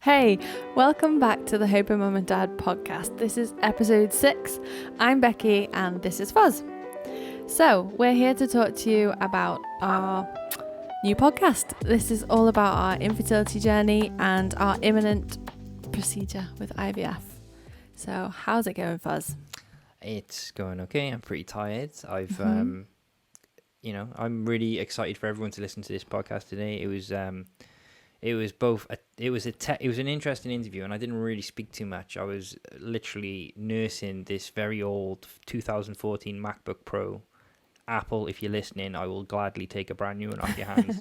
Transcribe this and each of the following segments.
Hey, welcome back to the Hope of Mum and Dad podcast. This is episode 6. I'm Becky and this is Fuzz. So, we're here to talk to you about our new podcast. This is all about our infertility journey and our imminent procedure with IVF. So, how's it going, Fuzz? It's going okay. I'm pretty tired. I'm really excited for everyone to listen to this podcast today. It was an interesting interview, and I didn't really speak too much. I was literally nursing this very old 2014 MacBook Pro. Apple, if you're listening, I will gladly take a brand new one off your hands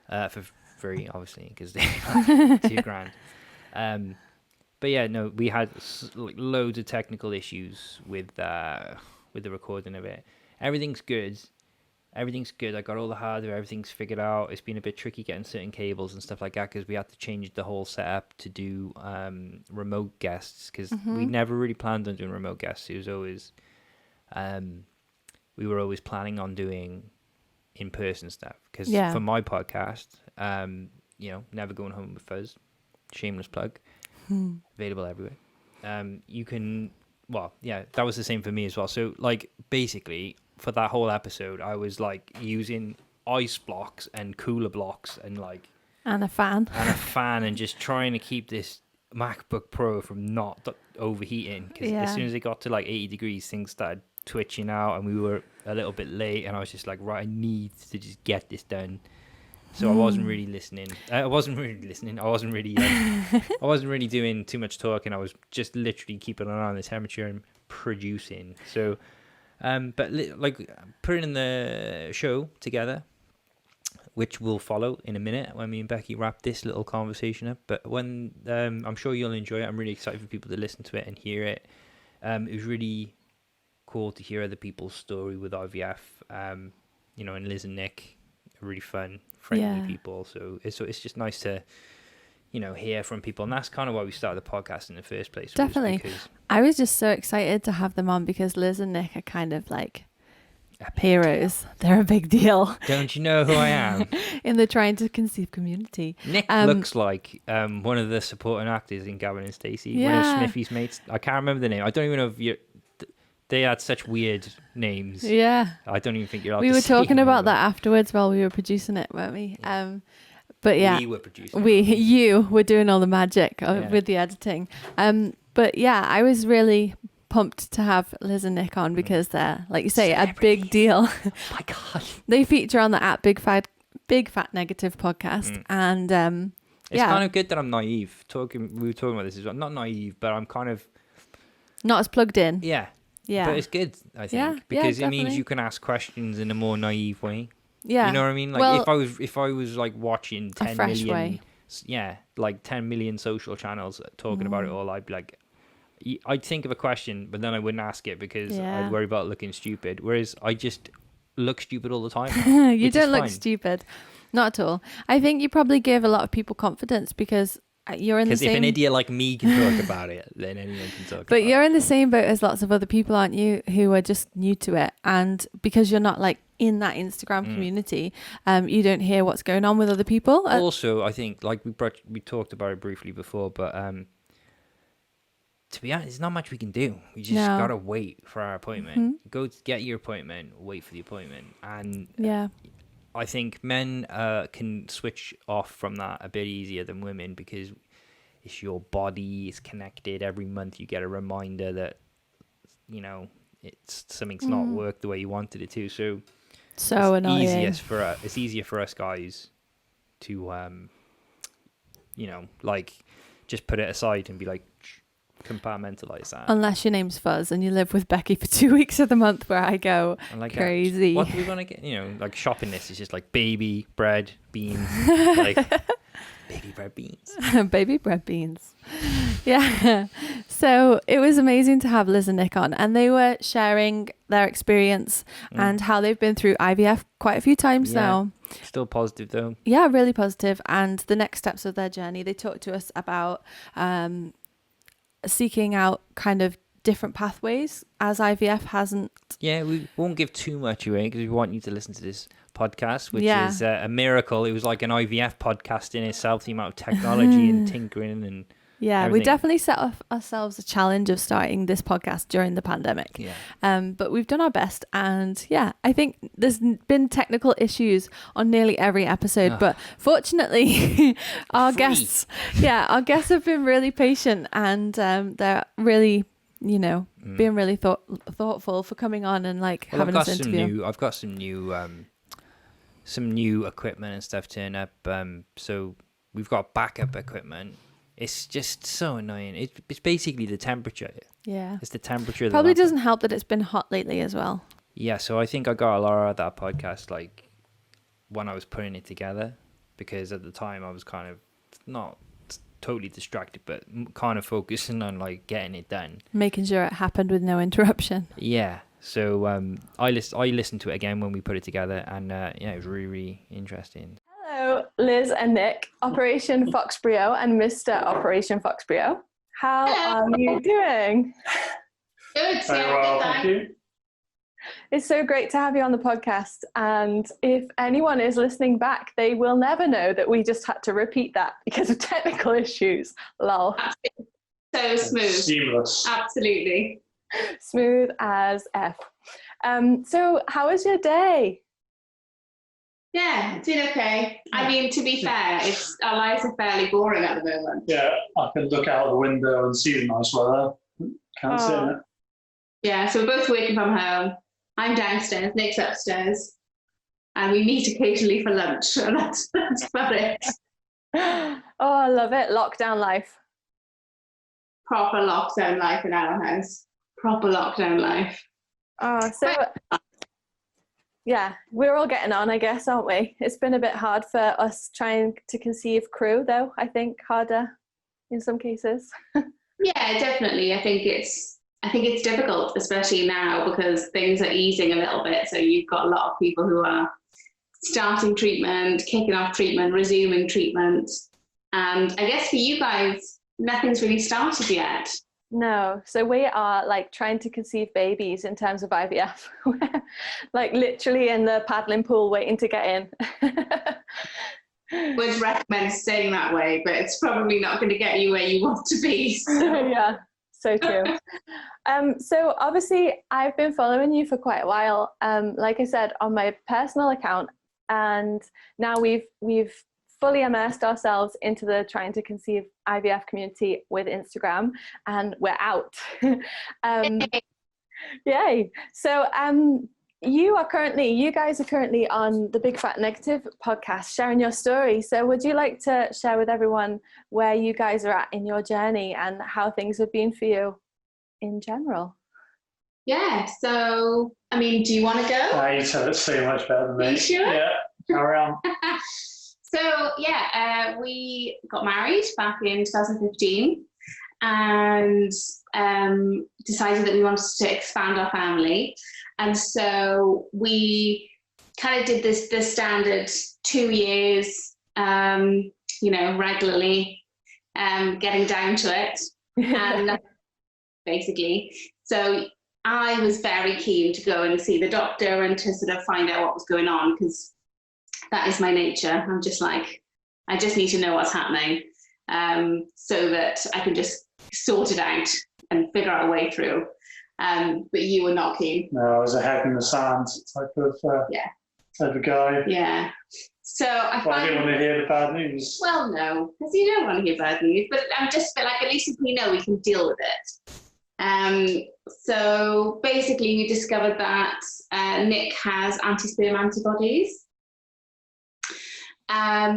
for free, obviously, because they're like $2,000. But yeah, no, we had loads of technical issues with the recording of it. Everything's good. I got all the hardware. Everything's figured out. It's been a bit tricky getting certain cables and stuff like that because we had to change the whole setup to do remote guests because we never really planned on doing remote guests. It was always, we were always planning on doing in-person stuff because for my podcast, Never Going Home with Fuzz, shameless plug. Available everywhere. You can, that was the same for me as well. So like basically for that whole episode, I was like using ice blocks and cooler blocks and a fan and just trying to keep this MacBook Pro from not overheating because as soon as it got to like 80 degrees, things started twitching out and we were a little bit late and I was just like, right, I need to just get this done. So I wasn't really listening. I wasn't really doing too much talking. I was just literally keeping an eye on the temperature and producing. So, putting the show together, which will follow in a minute when me and Becky wrap this little conversation up. But when I'm sure you'll enjoy it. I'm really excited for people to listen to it and hear it. It was really cool to hear other people's story with IVF. And Liz and Nick are really fun. Friendly people, so it's just nice to hear from people, and that's kind of why we started the podcast in the first place. Definitely. I was just so excited to have them on because Liz and Nick are kind of like heroes. They're a big deal. Don't you know who I am? In the trying to conceive community. Nick looks like one of the supporting actors in Gavin and Stacey, one of Smithy's mates. I can't remember the name. I don't even know if they had such weird names. Yeah. I don't even think you're allowed to We were say talking them about that afterwards while we were producing it, weren't we? Yeah. But yeah. We were producing it. You were doing all the magic with the editing. But yeah, I was really pumped to have Liz and Nick on because they're, like you say, a big deal. Oh my God. They feature on the Big Fat Negative podcast. And it's kind of good that I'm naive. We were talking about this as well. Not naive, but I'm kind of not as plugged in. Yeah. But it's good, I think, because it means you can ask questions in a more naive way. Yeah. You know what I mean? Like if I was like watching 10 million, 10 million social channels talking about it all, I'd be like, I'd think of a question, but then I wouldn't ask it because I'd worry about looking stupid. Whereas I just look stupid all the time. You don't look stupid. Not at all. I think you probably give a lot of people confidence because you're in the same... Because if an idiot like me can talk about it, then anyone can talk about it. But you're in the same boat as lots of other people, aren't you, who are just new to it. And because you're not like in that Instagram community, you don't hear what's going on with other people. Also, I think like we talked about it briefly before, but to be honest, there's not much we can do. We just got to wait for our appointment. Go get your appointment, wait for the appointment. And I think men can switch off from that a bit easier than women because it's your body, it's connected. Every month you get a reminder that, something's not worked the way you wanted it to. So it's annoying. It's easier for us guys to, just put it aside and be like, compartmentalize that. Unless your name's Fuzz and you live with Becky for 2 weeks of the month where I go crazy. What do we want to get? Like shopping list is just like baby bread beans, baby bread beans. Baby bread beans. Yeah. So it was amazing to have Liz and Nick on, and they were sharing their experience and how they've been through IVF quite a few times now. Still positive though. Yeah, really positive. And the next steps of their journey, they talked to us about seeking out kind of different pathways as IVF hasn't. Yeah, we won't give too much away because we want you to listen to this podcast, which Yeah. is a miracle. It was like an IVF podcast in itself, the amount of technology and tinkering and Yeah, we everything. definitely set ourselves a challenge of starting this podcast during the pandemic. Yeah. But we've done our best, and yeah, I think there's been technical issues on nearly every episode, but fortunately, our guests have been really patient, and they're really, being really thoughtful for coming on and having us interview. I've got some new equipment and stuff turn up. So we've got backup equipment. It's just so annoying. It's basically the temperature. Yeah. It's the temperature. Probably doesn't help that it's been hot lately as well. Yeah, so I think I got a lot out of that podcast when I was putting it together, because at the time I was kind of not totally distracted, but kind of focusing on getting it done. Making sure it happened with no interruption. Yeah. So I listened to it again when we put it together, and it was really, really interesting. Hello, Liz and Nick, Operation Foxbryo and Mr. Operation Foxbryo. How are you doing? Good. Very well, thank you. It's so great to have you on the podcast. And if anyone is listening back, they will never know that we just had to repeat that because of technical issues. Lol. So smooth. Seamless. Absolutely. Smooth as F. So how was your day? Yeah, it's been okay. I mean, to be fair, our lives are fairly boring at the moment. Yeah, I can look out the window and see the nice weather. Can't sit in it. Yeah, so we're both working from home. I'm downstairs, Nick's upstairs, and we meet occasionally for lunch, and that's about it. Oh, I love it. Lockdown life. Proper lockdown life in our house. Proper lockdown life. Oh, so yeah, we're all getting on, I guess, aren't we? It's been a bit hard for us trying to conceive crew, though. I think harder in some cases. Yeah, definitely. I think it's difficult, especially now, because things are easing a little bit. So you've got a lot of people who are starting treatment, kicking off treatment, resuming treatment. And I guess for you guys, nothing's really started yet. No, so we are trying to conceive babies in terms of IVF. We're literally in the paddling pool waiting to get in. Would recommend staying that way, but it's probably not going to get you where you want to be. So. Yeah, so true. So obviously I've been following you for quite a while, like I said, on my personal account, and now we've fully immersed ourselves into the trying to conceive IVF community with Instagram, and we're out. Yay. So you guys are currently on the Big Fat Negative podcast sharing your story. So would you like to share with everyone where you guys are at in your journey and how things have been for you in general? Yeah, so I mean, do you want to go? You tell it so much better than me. You sure? Yeah, carry on. So yeah, we got married back in 2015 and decided that we wanted to expand our family. And so we kind of did the standard 2 years, regularly, getting down to it, and basically. So I was very keen to go and see the doctor and to sort of find out what was going on, because that is my nature. I'm just I just need to know what's happening, so that I can just sort it out and figure out a way through. But you were not keen. No, I was a head in the sand type of guy. Yeah. So I didn't want to hear the bad news. Well, no, because you don't want to hear bad news. But I'm just feel at least if we know, we can deal with it. So basically, we discovered that Nick has anti-sperm antibodies,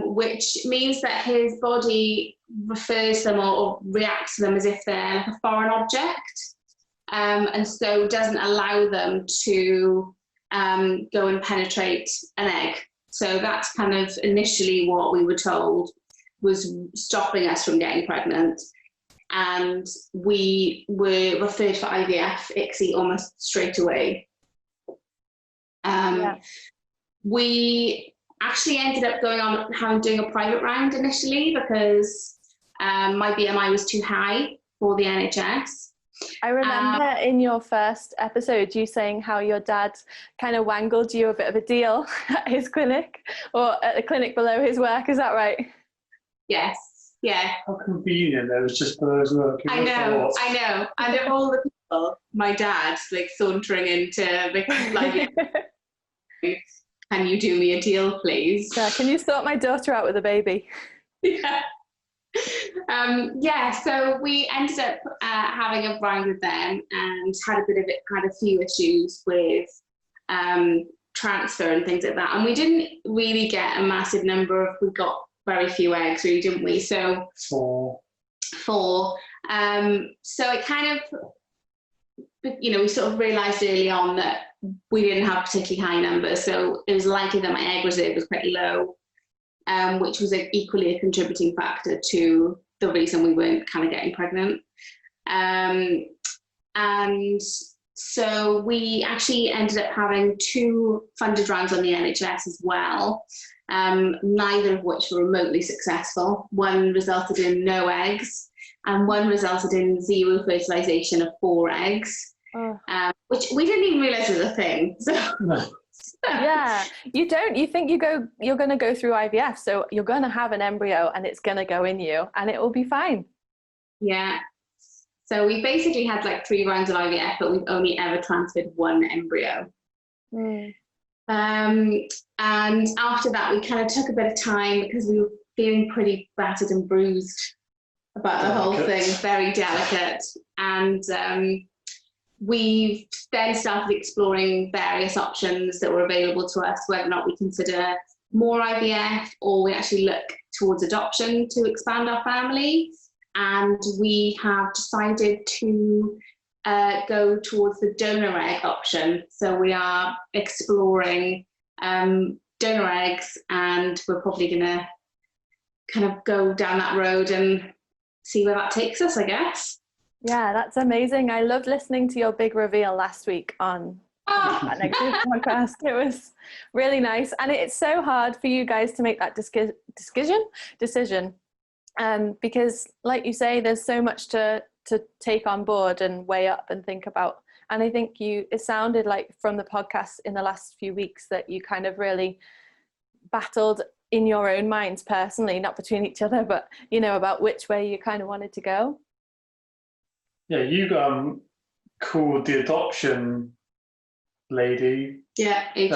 which means that his body refers them or reacts to them as if they're like a foreign object. And so doesn't allow them to go and penetrate an egg. So that's kind of initially what we were told was stopping us from getting pregnant. And we were referred for IVF, ICSI, almost straight away. We actually ended up doing a private round initially because my BMI was too high for the NHS. I remember in your first episode you saying how your dad kind of wangled you a bit of a deal at his clinic, or at the clinic below his work. Is that right? Yes. Yeah. How convenient. There was just below his work. I know. And of all the people, my dad's like sauntering into like, can you do me a deal, please? Yeah, can you sort my daughter out with a baby? Yeah. So we ended up having a ride with them and had a few issues with transfer and things like that. And we didn't really get a massive number we got very few eggs, really, didn't we? So four. So it kind of, we sort of realised early on that we didn't have particularly high numbers. So it was likely that my egg reserve was quite low, which was equally a contributing factor to the reason we weren't kind of getting pregnant. And so we actually ended up having 2 funded rounds on the NHS as well, neither of which were remotely successful. One resulted in no eggs, and one resulted in 0 fertilisation of 4 eggs, which we didn't even realise was a thing. So. Yeah, you don't. You think you're going to go through IVF, so you're going to have an embryo and it's going to go in you and it will be fine. Yeah. So we basically had like 3 rounds of IVF, but we've only ever transferred 1 embryo. And after that, we kind of took a bit of time because we were feeling pretty battered and bruised about the whole thing, very delicate. And we've then started exploring various options that were available to us, whether or not we consider more IVF or we actually look towards adoption to expand our family. And we have decided to go towards the donor egg option. So we are exploring donor eggs, and we're probably going to kind of go down that road and see where that takes us, I guess. Yeah, that's amazing. I loved listening to your big reveal last week on that negative podcast. It was really nice. And it's so hard for you guys to make that decision. Because like you say, there's so much to take on board and weigh up and think about. And I think it sounded like from the podcast in the last few weeks that you kind of really battled in your own minds personally, not between each other, but, about which way you kind of wanted to go. Yeah, you called the adoption lady. Yeah, the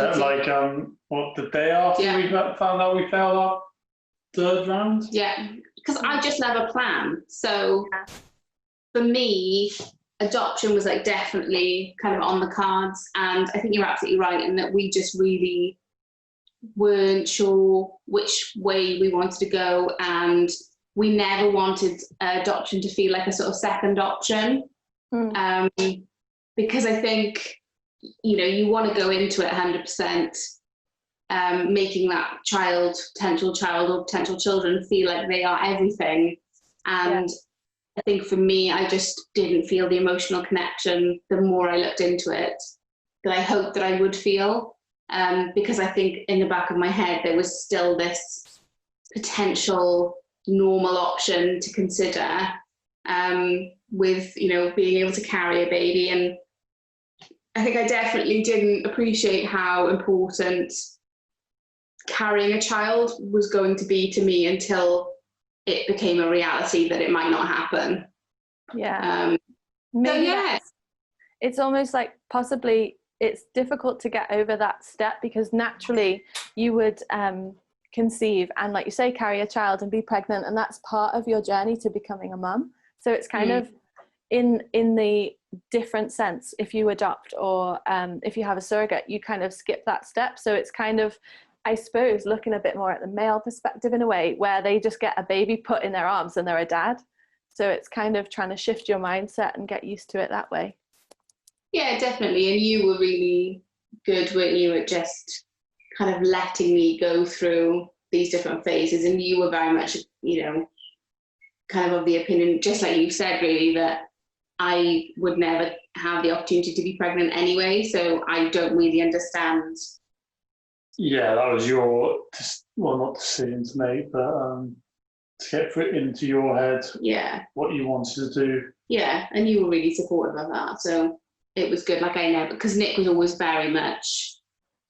day after we found out we failed our 3rd round? Yeah, because I just love a plan. So for me, adoption was like definitely kind of on the cards. And I think you're absolutely right in that we just really weren't sure which way we wanted to go. And we never wanted adoption to feel like a sort of second option, because I think, you want to go into it 100%, making that potential child or potential children feel like they are everything. And I think for me, I just didn't feel the emotional connection the more I looked into it that I hoped that I would feel, because I think in the back of my head, there was still this potential normal option to consider, with being able to carry a baby. And I think I definitely didn't appreciate how important carrying a child was going to be to me until it became a reality that it might not happen. It's almost like possibly it's difficult to get over that step, because naturally you would conceive and, like you say, carry a child and be pregnant, and that's part of your journey to becoming a mum. So it's kind of in the different sense, if you adopt or if you have a surrogate, you kind of skip that step. So it's kind of, I suppose, looking a bit more at the male perspective in a way, where they just get a baby put in their arms and they're a dad. So it's kind of trying to shift your mindset and get used to it that way. Yeah, definitely. And you were really good, weren't you, at just kind of letting me go through these different phases. And you were very much, kind of the opinion, just like you said, really, that I would never have the opportunity to be pregnant anyway. So I don't really understand. Yeah, that was your, not decision to make, but to get put into your head Yeah. what you wanted to do. Yeah, and you were really supportive of that, so it was good. Like I never, because Nick was always very much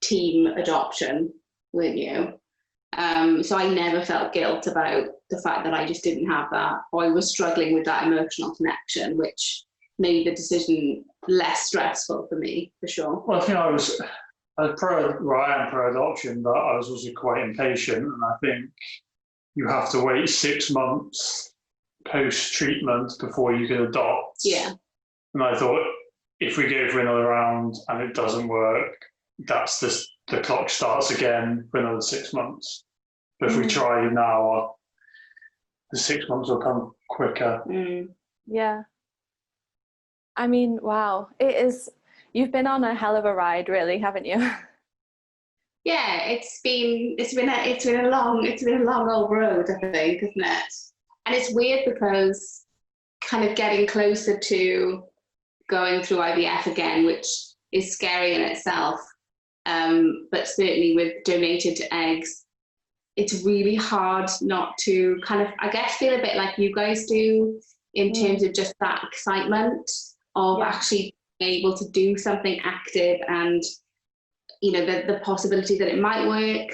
team adoption, weren't you? So I never felt guilt about the fact that I just didn't have that, or I was struggling with that emotional connection, which made the decision less stressful for me, for sure. Well, I think I am pro adoption, but I was also quite impatient, and I think you have to wait 6 months post treatment before you can adopt. Yeah. And I thought, if we go for another round and it doesn't work, that's the clock starts again for another 6 months. But if we try now, the 6 months will come quicker. Yeah. I mean, wow. It is, you've been on a hell of a ride, really, haven't you? Yeah, it's been a long old road, I think, isn't it? And it's weird because kind of getting closer to going through IVF again, which is scary in itself, but certainly with donated eggs, it's really hard not to kind of, I guess, feel a bit like you guys do in terms of just that excitement of actually being able to do something active and, you know, the possibility that it might work,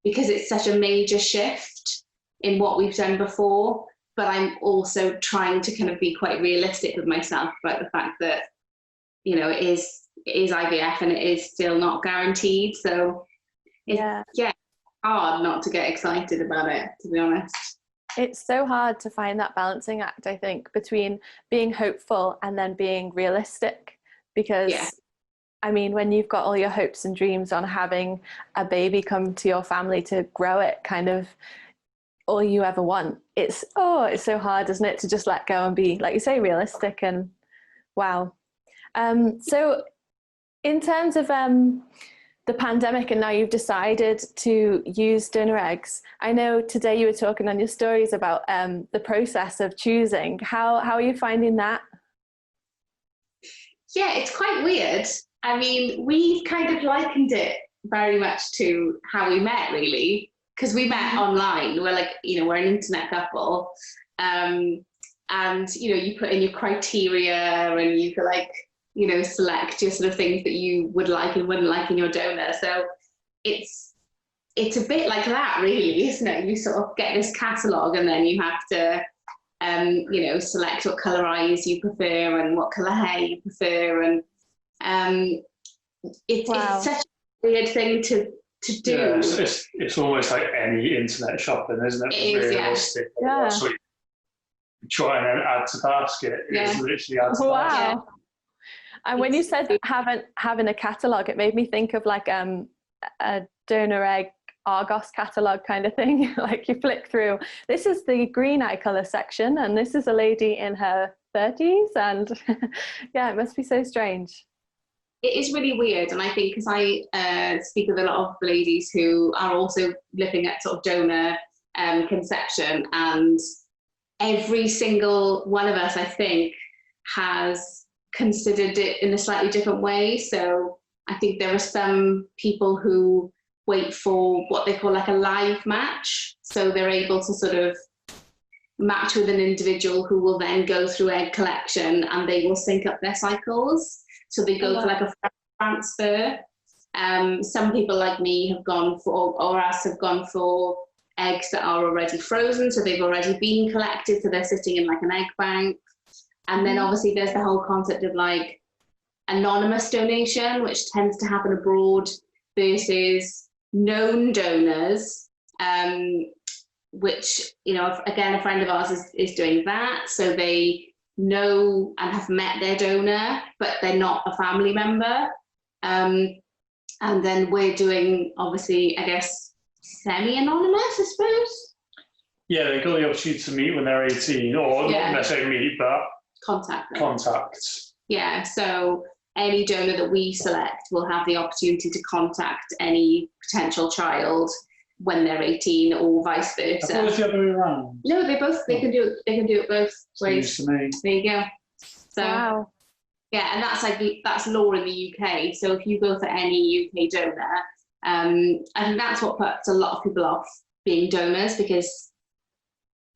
because it's such a major shift in what we've done before. But I'm also trying to kind of be quite realistic with myself about the fact that, you know, it is IVF and it is still not guaranteed. So it's hard not to get excited about it, to be honest. It's so hard to find that balancing act, I think, between being hopeful and then being realistic, because I mean, when you've got all your hopes and dreams on having a baby come to your family to grow it, kind of all you ever want, it's so hard, isn't it, to just let go and be, like you say, realistic. And wow. So in terms of the pandemic, and now you've decided to use donor eggs, I know today you were talking on your stories about the process of choosing. How are you finding that? Yeah, it's quite weird. I mean, we've kind of likened it very much to how we met, really, because we met online. We're like, you know, we're an internet couple. And, you know, you put in your criteria and you could, like, you know, select your sort of things that you would like and wouldn't like in your donor. So it's a bit like that, really, isn't it? You sort of get this catalogue and then you have to, you know, select what colour eyes you prefer and what colour hair you prefer. And it's such a weird thing to do. Yeah, it's almost like any internet shopping, isn't it? It is, realistic. Yeah. So you try and then add to basket. It's literally add to basket. And when you said having a catalogue, it made me think of like a donor egg Argos catalogue kind of thing. Like you flick through, this is the green eye colour section, and this is a lady in her 30s, and yeah, it must be so strange. It is really weird, and I think because I speak with a lot of ladies who are also looking at sort of donor conception, and every single one of us, I think, has considered it in a slightly different way. So I think there are some people who wait for what they call like a live match. So they're able to sort of match with an individual who will then go through egg collection and they will sync up their cycles. So they go for like a transfer. Some people like me have gone for, or us have gone for eggs that are already frozen. So they've already been collected. So they're sitting in like an egg bank. And then obviously there's the whole concept of like anonymous donation, which tends to happen abroad, versus known donors, which, you know, again, a friend of ours is doing that. So they know and have met their donor, but they're not a family member. And then we're doing, obviously, I guess, semi-anonymous, I suppose. Yeah, they got the opportunity to meet when they're 18, or not necessarily meet, but contact. Yeah, so any donor that we select will have the opportunity to contact any potential child when they're 18, or vice versa. I thought it was the other way around. No, they can do it both ways. To me. There you go. So Wow. yeah, and that's law in the UK. So if you go for any UK donor, I think that's what puts a lot of people off being donors, because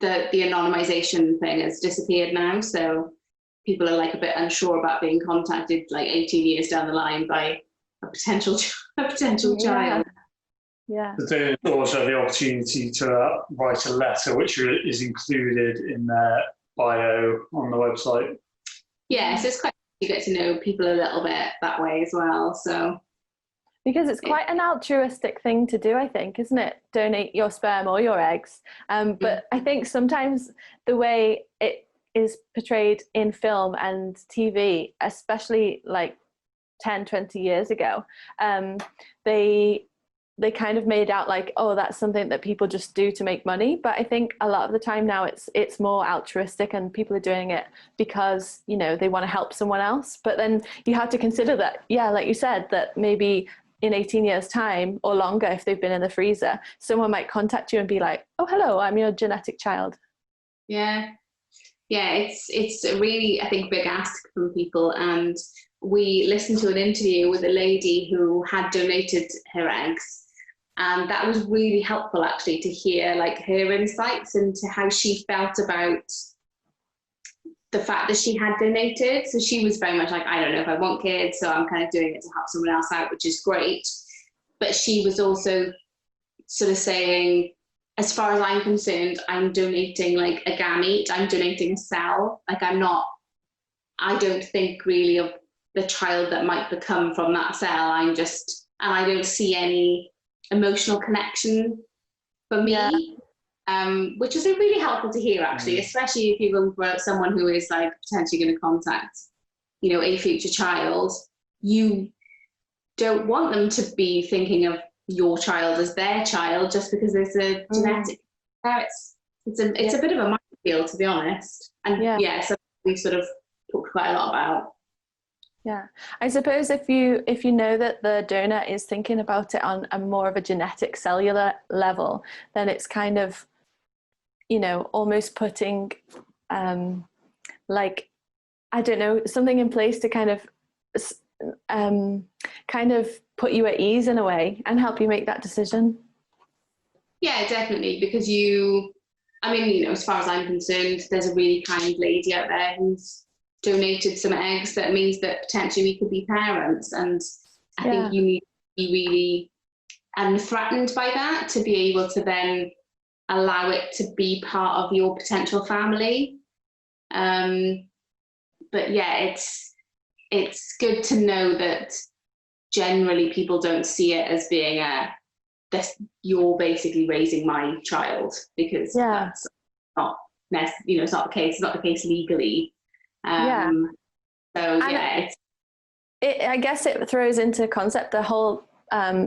the anonymization thing has disappeared now, so people are like a bit unsure about being contacted like 18 years down the line by a potential child. Yeah. But they also have the opportunity to write a letter, which is included in their bio on the website. Yeah, so it's quite, you get to know people a little bit that way as well. So because it's quite an altruistic thing to do, I think, isn't it? Donate your sperm or your eggs. But I think sometimes the way it is portrayed in film and TV, especially like 10, 20 years ago, they kind of made out like, oh, that's something that people just do to make money. But I think a lot of the time now it's more altruistic, and people are doing it because, you know, they want to help someone else. But then you have to consider that, yeah, like you said, that maybe in 18 years time or longer, if they've been in the freezer, someone might contact you and be like, oh, hello, I'm your genetic child. Yeah, it's a really, I think, big ask from people. And we listened to an interview with a lady who had donated her eggs, and that was really helpful actually to hear like her insights into how she felt about the fact that she had donated. So she was very much like, I don't know if I want kids, so I'm kind of doing it to help someone else out, which is great. But she was also sort of saying, as far as I'm concerned, I'm donating like a gamete, I'm donating a cell. Like I don't think really of the child that might become from that cell. And I don't see any emotional connection for me. Yeah. Which is really helpful to hear actually, especially if you're going for someone who is like potentially going to contact, you know, a future child. You don't want them to be thinking of your child as their child just because there's a genetic. It's a bit of a minefield, to be honest. And so we've sort of talked quite a lot about. Yeah, I suppose if you know that the donor is thinking about it on a more of a genetic cellular level, then it's kind of, you know, almost putting like, I don't know, something in place to kind of put you at ease in a way and help you make that decision. Yeah, definitely, because I mean, you know, as far as I'm concerned, there's a really kind lady out there who's donated some eggs. That means that potentially we could be parents, and I think you need to be really threatened by that to be able to then allow it to be part of your potential family. But yeah, it's good to know that generally people don't see it as being you're basically raising my child, because that's not it's not the case. It's not the case legally. So I guess it throws into concept the whole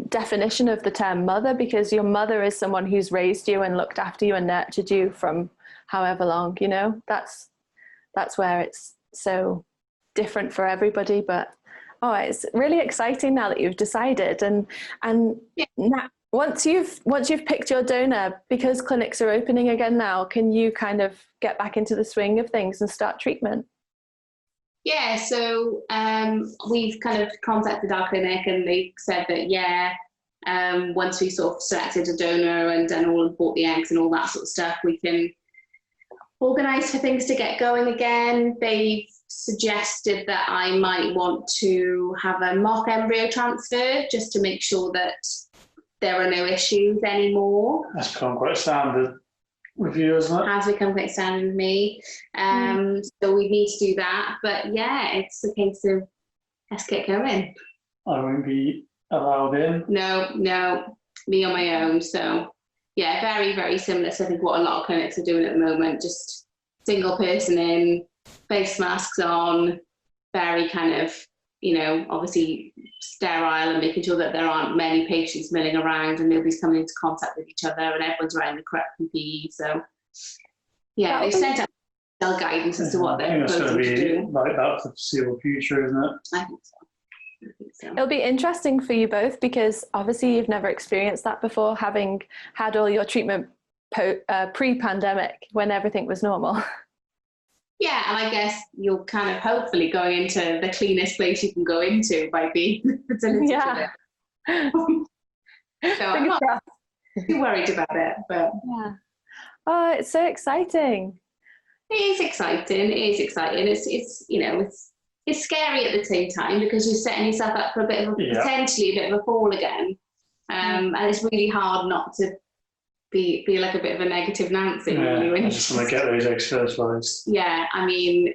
definition of the term mother, because your mother is someone who's raised you and looked after you and nurtured you from however long, you know. That's where it's so different for everybody. But it's really exciting now that you've decided, and now, once you've picked your donor, because clinics are opening again now, can you kind of get back into the swing of things and start treatment? Yeah, so we've kind of contacted our clinic, and they said that once we sort of selected a donor and done all and bought the eggs and all that sort of stuff, we can organise for things to get going again. They've suggested that I might want to have a mock embryo transfer just to make sure that there are no issues anymore. That's become quite standard with you, isn't it? Has become quite standard with me. So we need to do that. But yeah, it's a case of let's get going. I won't be allowed in. No, me on my own. So yeah, very, very similar to I think what a lot of clinics are doing at the moment. Just single person in, face masks on, very kind of, you know, obviously sterile, and making sure that there aren't many patients milling around and nobody's coming into contact with each other, and everyone's wearing the correct PPE. So yeah, they've sent out guidance as to what they're proposing to do. Like that for the foreseeable future, isn't it? I think so. It'll be interesting for you both, because obviously you've never experienced that before, having had all your treatment pre-pandemic when everything was normal. Yeah, and I guess you're kind of hopefully going into the cleanest place you can go into by being fertility. Yeah. So I'm not too worried about it, but Oh, it's so exciting. It is exciting. It is exciting. It's you know, it's scary at the same time because you're setting yourself up for a bit of potentially a bit of a fall again. And it's really hard not to be like a bit of a negative Nancy. Yeah, I just want to get those eggs fertilised. Yeah, I mean,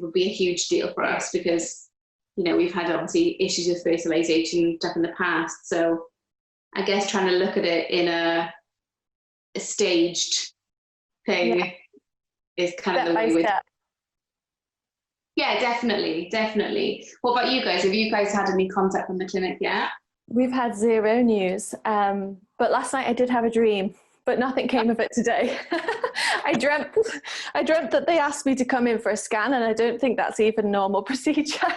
would be a huge deal for us because, you know, we've had obviously issues with fertilisation and stuff in the past. So I guess trying to look at it in a staged thing is kind of the way with. Yeah, definitely. What about you guys? Have you guys had any contact from the clinic yet? We've had zero news, but last night I did have a dream, but nothing came of it today. I dreamt that they asked me to come in for a scan, and I don't think that's even normal procedure.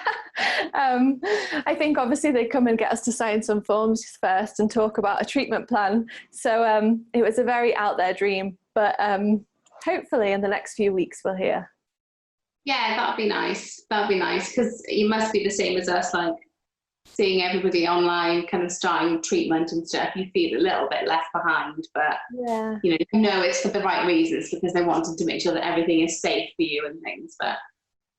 I think obviously they come and get us to sign some forms first and talk about a treatment plan. So it was a very out there dream, but hopefully in the next few weeks we'll hear. Yeah, that'd be nice. That'd be nice because you must be the same as us, like seeing everybody online kind of starting treatment and stuff. You feel a little bit left behind, but you know it's for the right reasons because they wanted to make sure that everything is safe for you and things. But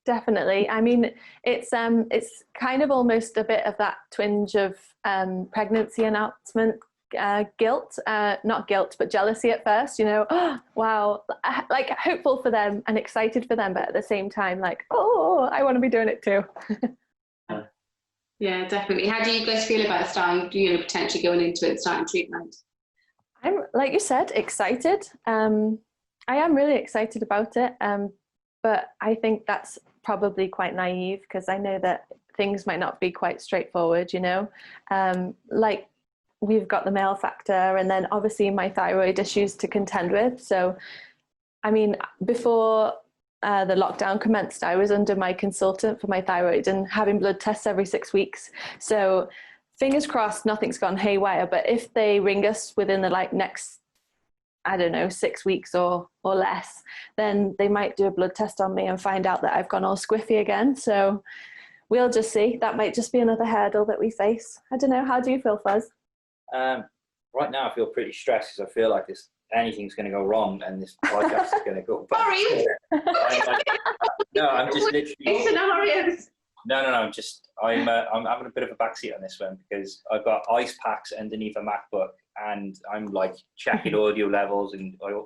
definitely, I mean, it's kind of almost a bit of that twinge of pregnancy announcement guilt, not guilt, but jealousy at first, you know. Oh, wow, like hopeful for them and excited for them, but at the same time like, oh, I want to be doing it too. Yeah, definitely. How do you guys feel about starting, you know, potentially going into it and starting treatment? I'm, like you said, excited. I am really excited about it, but I think that's probably quite naive because I know that things might not be quite straightforward, you know. Like we've got the male factor and then obviously my thyroid issues to contend with. So, I mean, before the lockdown commenced, I was under my consultant for my thyroid and having blood tests every 6 weeks. So fingers crossed nothing's gone haywire, but if they ring us within the next, I don't know, 6 weeks or less, then they might do a blood test on me and find out that I've gone all squiffy again. So we'll just see. That might just be another hurdle that we face. I don't know. How do you feel, Fuzz? Right now I feel pretty stressed because I feel like anything's going to go wrong and this podcast is going to go bad. Sorry. I'm just literally. It's scenarios. No. I'm having a bit of a backseat on this one because I've got ice packs underneath a MacBook and I'm like checking audio levels and I'm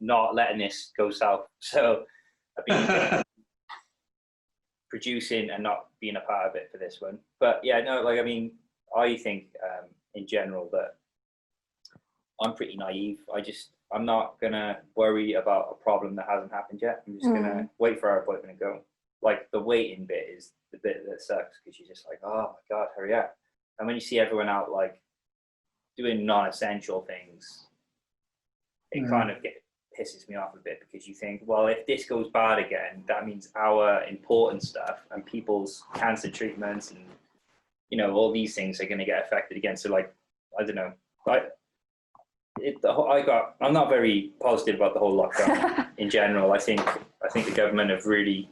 not letting this go south. So I've been producing and not being a part of it for this one. But yeah, no, like I mean, I think in general that I'm pretty naive. I'm not gonna worry about a problem that hasn't happened yet. I'm just gonna wait for our appointment and go. Like the waiting bit is the bit that sucks because you're just like, oh my god, hurry up. And when you see everyone out like doing non-essential things, it kind of pisses me off a bit because you think, well, if this goes bad again, that means our important stuff and people's cancer treatments and you know all these things are going to get affected again. So like, I don't know, I'm not very positive about the whole lockdown in general. I think the government have really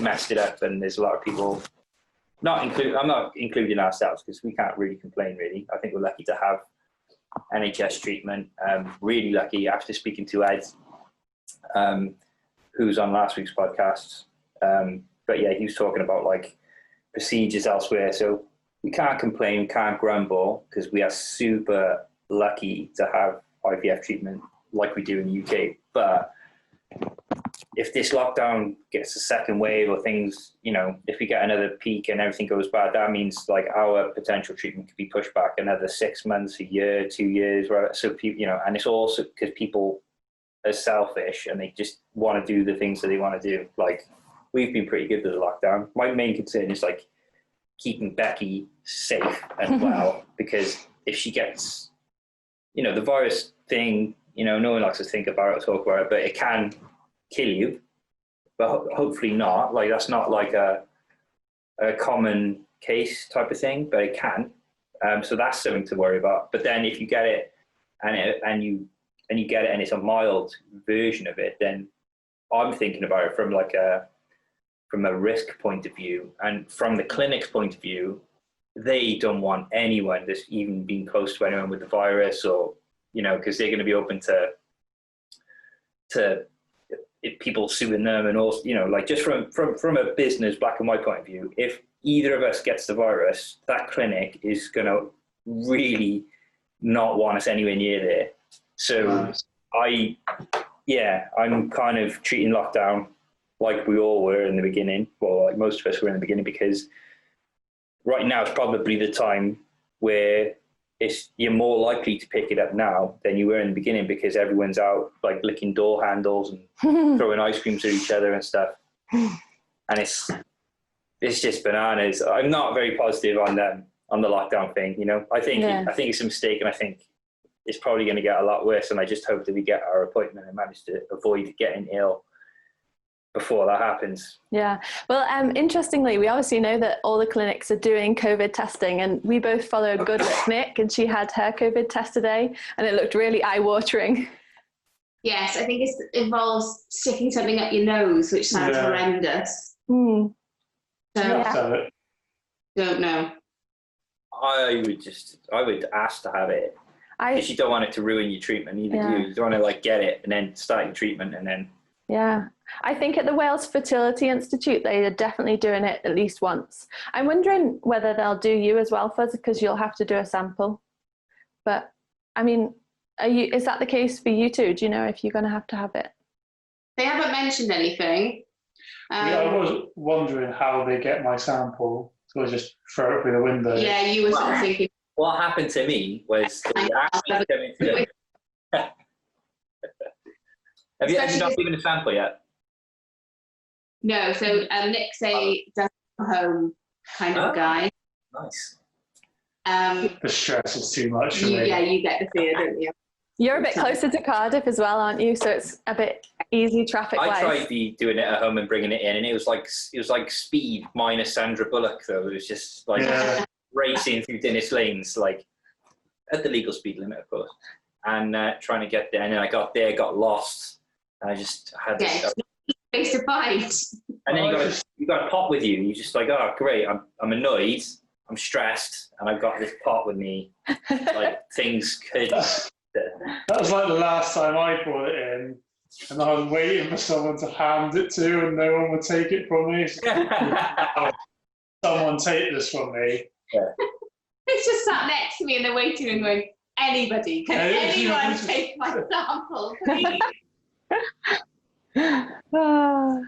messed it up, and there's a lot of people. I'm not including ourselves because we can't really complain. Really, I think we're lucky to have NHS treatment. Really lucky after speaking to Ed, who's on last week's podcast. But yeah, he was talking about like procedures elsewhere. So we can't complain, can't grumble because we are super lucky to have IVF treatment like we do in the UK. But if this lockdown gets a second wave or things, you know, if we get another peak and everything goes bad, that means like our potential treatment could be pushed back another 6 months, a year, 2 years, right? So people, you know, and it's also because people are selfish and they just want to do the things that they want to do. Like we've been pretty good with the lockdown. My main concern is like keeping Becky safe and well, because if she gets, you know, the virus thing, you know, no one likes to think about it or talk about it, but it can kill you, but hopefully not. Like that's not like a common case type of thing, but it can. So that's something to worry about. But then if you get it and you get it and it's a mild version of it, then I'm thinking about it from a risk point of view, and from the clinic's point of view, they don't want anyone that's even been close to anyone with the virus, or you know, because they're going to be open to to people suing them, and also, you know, like just from a business black and white point of view, if either of us gets the virus, that clinic is going to really not want us anywhere near there. So I'm kind of treating lockdown like we all were in the beginning. Well, like most of us were in the beginning, because right now is probably the time where you're more likely to pick it up now than you were in the beginning, because everyone's out like licking door handles and throwing ice creams at each other and stuff. And it's just bananas. I'm not very positive on the lockdown thing. You know, I think it's a mistake, and I think it's probably going to get a lot worse. And I just hope that we get our appointment and manage to avoid getting ill before that happens. Yeah. Well, interestingly, we obviously know that all the clinics are doing COVID testing, and we both followed Goodluck Nick, and she had her COVID test today, and it looked really eye-watering. Yes, I think it involves sticking something up your nose, which sounds horrendous. Mm. So, don't know. I would ask to have it, because you don't want it to ruin your treatment. You don't want to like get it and then start your treatment and then. Yeah, I think at the Wales Fertility Institute, they are definitely doing it at least once. I'm wondering whether they'll do you as well, Fuzz, because you'll have to do a sample. But I mean, is that the case for you too? Do you know if you're going to have it? They haven't mentioned anything. I was wondering how they get my sample, so I just throw it through the window. Yeah, you were sort of thinking. What happened to me was Have you not given a sample yet? No, so Nick's a home kind of guy. Nice. The stress is too much for me. Yeah, you get the fear, don't you? You're a bit closer to Cardiff as well, aren't you? So it's a bit easy traffic-wise. I tried doing it at home and bringing it in, and it was like Speed minus Sandra Bullock, though. It was just like racing through Dennis lanes, like at the legal speed limit, of course, and trying to get there. And then I got there, got lost. I just had this. Face to fight. And then you got a pot with you. You're just like, oh great, I'm annoyed, I'm stressed, and I've got this pot with me. Like things could. That was like the last time I brought it in, and I was waiting for someone to hand it to, and no one would take it from me. Someone take this from me. Yeah. It's just sat next to me in the waiting room going, anybody, can anyone take my sample, please? Because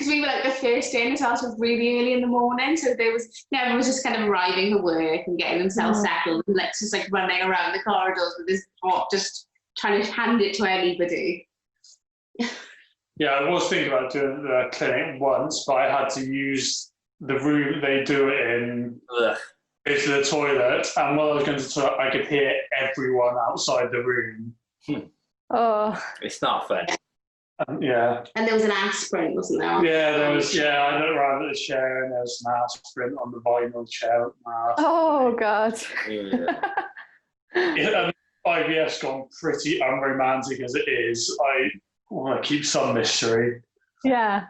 we were like the first day in the house was really early in the morning, so everyone was just kind of arriving at work and getting themselves settled, and Lex just like running around the corridors with his pot, just trying to hand it to anybody. Yeah, I was thinking about doing the clinic once, but I had to use the room they do it in. Go to the toilet, and while I was going to the toilet, I could hear everyone outside the room. Oh, it's not fun. Yeah. And there was an aspirin, wasn't there? Yeah, there was. Yeah, I looked around at the chair, and there was an aspirin on the vinyl chair. Oh God. IVF's gone pretty unromantic as it is. I want to keep some mystery. Yeah.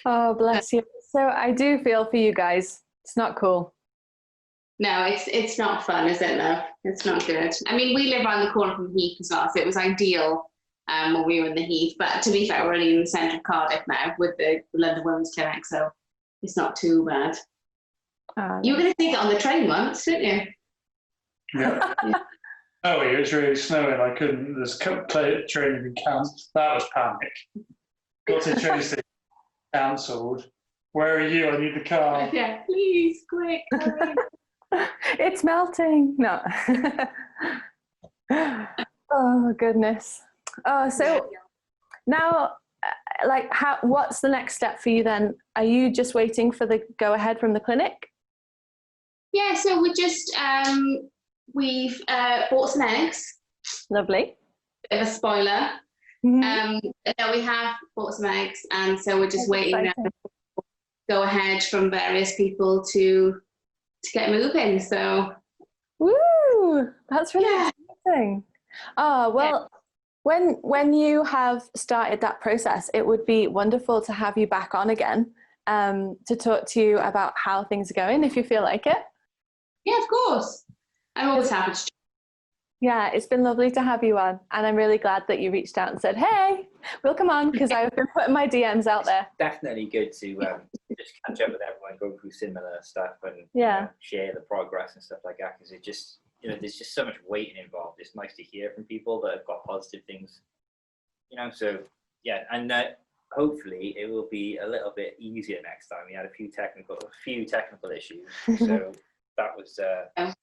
Oh, bless you. So I do feel for you guys. It's not cool. No, it's not fun, is it, though? It's not good. I mean, we live around the corner from Heath as well, so it was ideal when we were in the Heath. But to be fair, we're only in the centre of Cardiff now with the London Women's Clinic, so it's not too bad. You were going to take it on the train once, didn't you? Yeah. Oh, it was really snowing. I couldn't. This train had been cancelled. That was panic. Got to the train station, cancelled. Where are you? I need the car. Yeah, please, quick. It's melting. No. Oh goodness. Oh, so now, like, what's the next step for you then? Are you just waiting for the go ahead from the clinic? Yeah. So we just we've bought some eggs. Lovely. Bit of a spoiler. No, we have bought some eggs, and so we're just waiting now to go ahead from various people to get moving. So, woo! That's really exciting. Oh well, when you have started that process, it would be wonderful to have you back on again to talk to you about how things are going, if you feel like it. Yeah, of course. I'm always happy to. Yeah, it's been lovely to have you on, and I'm really glad that you reached out and said, "Hey, we'll come on," because I've been putting my DMs out there. Definitely good to just catch up with everyone, go through similar stuff, and share the progress and stuff like that. Because it just, there's just so much waiting involved. It's nice to hear from people that have got positive things, So yeah, and hopefully it will be a little bit easier next time. We had a few technical issues, so that was that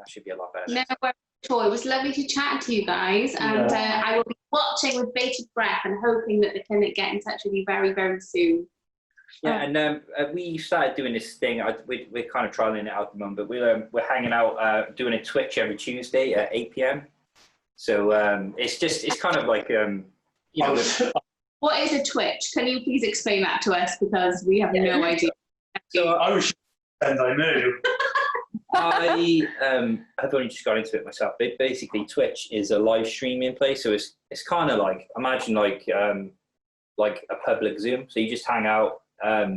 should be a lot better. No worries at all. It was lovely to chat to you guys, and I will be watching with bated breath and hoping that the clinic get in touch with you very, very soon. Yeah, and we started doing this thing. We're kind of trialing it out at the moment, but we're hanging out, doing a Twitch every Tuesday at 8 p.m. So it's kind of like What is a Twitch? Can you please explain that to us, because we have no idea. So I was and I knew. I have only just got into it myself. But basically, Twitch is a live streaming place, so it's kind of like, imagine like a public Zoom. So you just hang out. A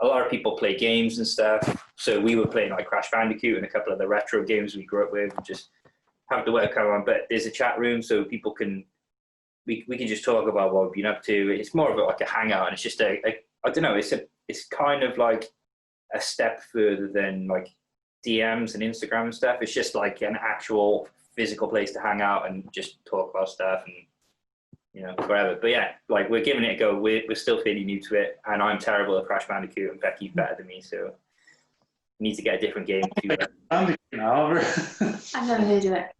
lot of people play games and stuff. So we were playing like Crash Bandicoot and a couple of the retro games we grew up with. Just have the work on. But there's a chat room, so people can we can just talk about what we've been up to. It's more of like a hangout, and it's just I don't know. It's kind of like a step further than like DMs and Instagram and stuff. It's just like an actual physical place to hang out and just talk about stuff and whatever. But yeah, like we're giving it a go. We're still fairly new to it, and I'm terrible at Crash Bandicoot, and Becky's better than me, so we need to get a different game. I've never heard of it.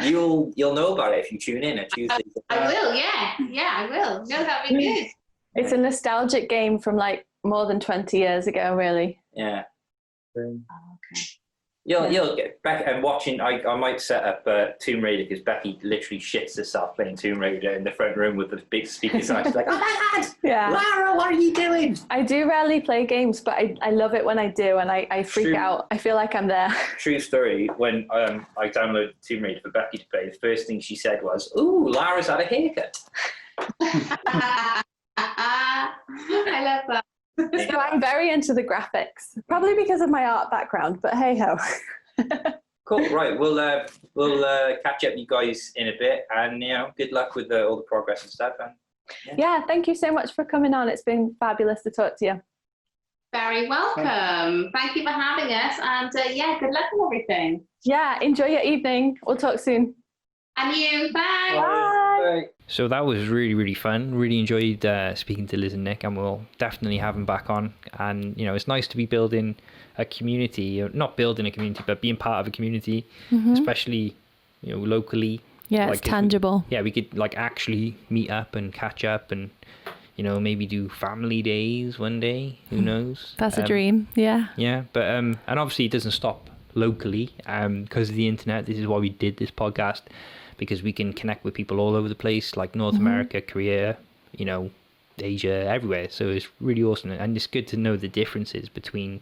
You'll know about it if you tune in at Tuesdays. I will, yeah, I will. No, that'd be good. It's a nostalgic game from like more than 20 years ago, really. Yeah. Okay. You'll get back and watching. I might set up Tomb Raider, because Becky literally shits herself playing Tomb Raider in the front room with the big speakers on. She's like, "Oh my God, yeah, Lara, what are you doing?" I do rarely play games, but I love it when I do, and I freak out. I feel like I'm there. True story. When I downloaded Tomb Raider for Becky to play, the first thing she said was, "Ooh, Lara's had a haircut." I love that. So I'm very into the graphics, probably because of my art background, but hey ho. Cool. Right. We'll catch up with you guys in a bit, and good luck with all the progress and stuff. And yeah, thank you so much for coming on. It's been fabulous to talk to you. Very welcome. Thank you for having us, and good luck with everything. Yeah, enjoy your evening. We'll talk soon. And you. Bye. Bye. So that was really, really fun. Really enjoyed speaking to Liz and Nick, and we'll definitely have them back on. And, it's nice to be building a community, not building a community, but being part of a community, especially, locally. Yeah, like, it's tangible. We could like actually meet up and catch up and, maybe do family days one day. Who knows? That's a dream. Yeah. Yeah. But, and obviously it doesn't stop locally because of the internet. This is why we did this podcast, because we can connect with people all over the place, like North America, Korea, Asia, everywhere. So it's really awesome. And it's good to know the differences between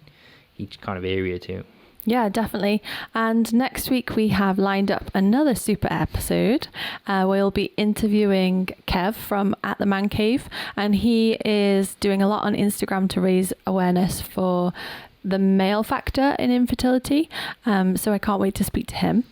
each kind of area too. Yeah, definitely. And next week we have lined up another super episode. We'll be interviewing Kev from At the Man Cave, and he is doing a lot on Instagram to raise awareness for the male factor in infertility. So I can't wait to speak to him.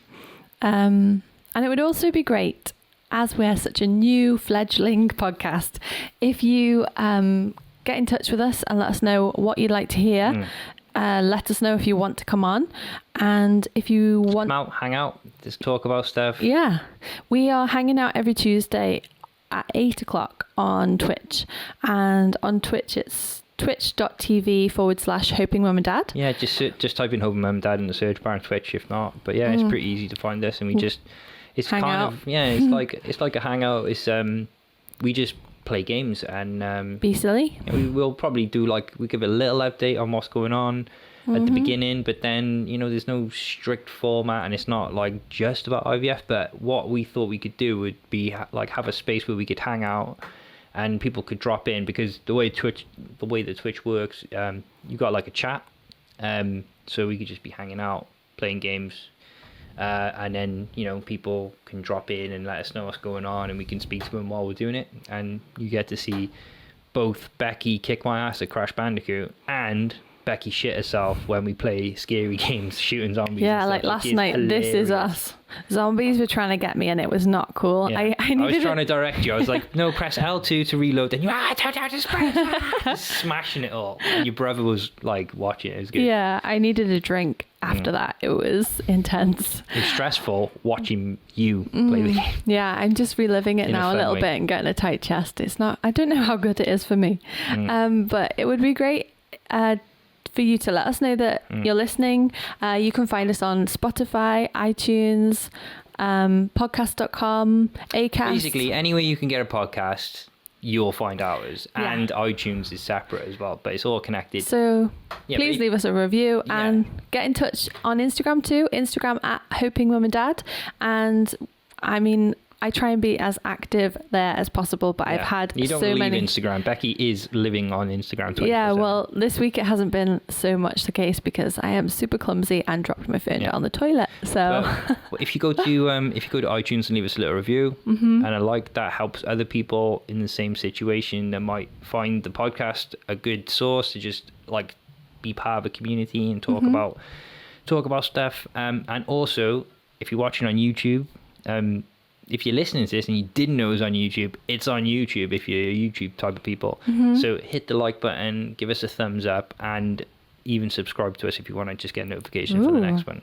And it would also be great, as we're such a new fledgling podcast, if you get in touch with us and let us know what you'd like to hear. Let us know if you want to come on, and if you want come out, hang out, just talk about stuff. Yeah, we are hanging out every Tuesday at 8:00 on Twitch, and on Twitch it's twitch.tv/Hoping Mum and Dad. Yeah, just type in Hoping Mum and Dad in the search bar on Twitch if not. But yeah, it's pretty easy to find us, and we just it's hang kind out. of it's like a hangout. It's we just play games and be silly. We will probably do we give a little update on what's going on at the beginning, but then there's no strict format, and it's not like just about IVF. But what we thought we could do would be have a space where we could hang out and people could drop in, because the way the Twitch works, you got like a chat, so we could just be hanging out playing games. And then people can drop in and let us know what's going on, and we can speak to them while we're doing it, and you get to see both Becky kick my ass at Crash Bandicoot and Becky shit herself when we play scary games, shooting zombies. Yeah, and like stuff. last It's night, This Is hilarious. Us. Zombies were trying to get me and it was not cool. Yeah. I I was needed trying to direct you. I was like, no, press L2 to reload. Then you, just press. Smashing it all. And your brother was like watching it. It was good. Yeah, I needed a drink after that. It was intense. It was stressful watching you play the game. Yeah, I'm just reliving it In a now a fun little way. bit and getting a tight chest. It's not, I don't know how good it is for me. But it would be great for you to let us know that you're listening. You can find us on Spotify, iTunes, podcast.com, Acast. Basically, anywhere you can get a podcast, you'll find ours. Yeah. And iTunes is separate as well, but it's all connected. So Yeah, please but- leave us a review Yeah. and get in touch on Instagram too. Instagram at Hoping Mum and Dad. And I mean, I try and be as active there as possible, but I've Yeah. had You don't so leave many. Instagram. Becky is living on Instagram 24/7. Yeah, well, this week it hasn't been so much the case because I am super clumsy and dropped my phone down the toilet. So But if you go to iTunes and leave us a little review and a like, that helps other people in the same situation that might find the podcast a good source to just like be part of a community and talk about stuff. And also, if you're watching on YouTube, if you're listening to this and you didn't know it was on YouTube, it's on YouTube if you're a YouTube type of people. So hit the like button, give us a thumbs up, and even subscribe to us if you want to just get a notification for the Ooh. next one.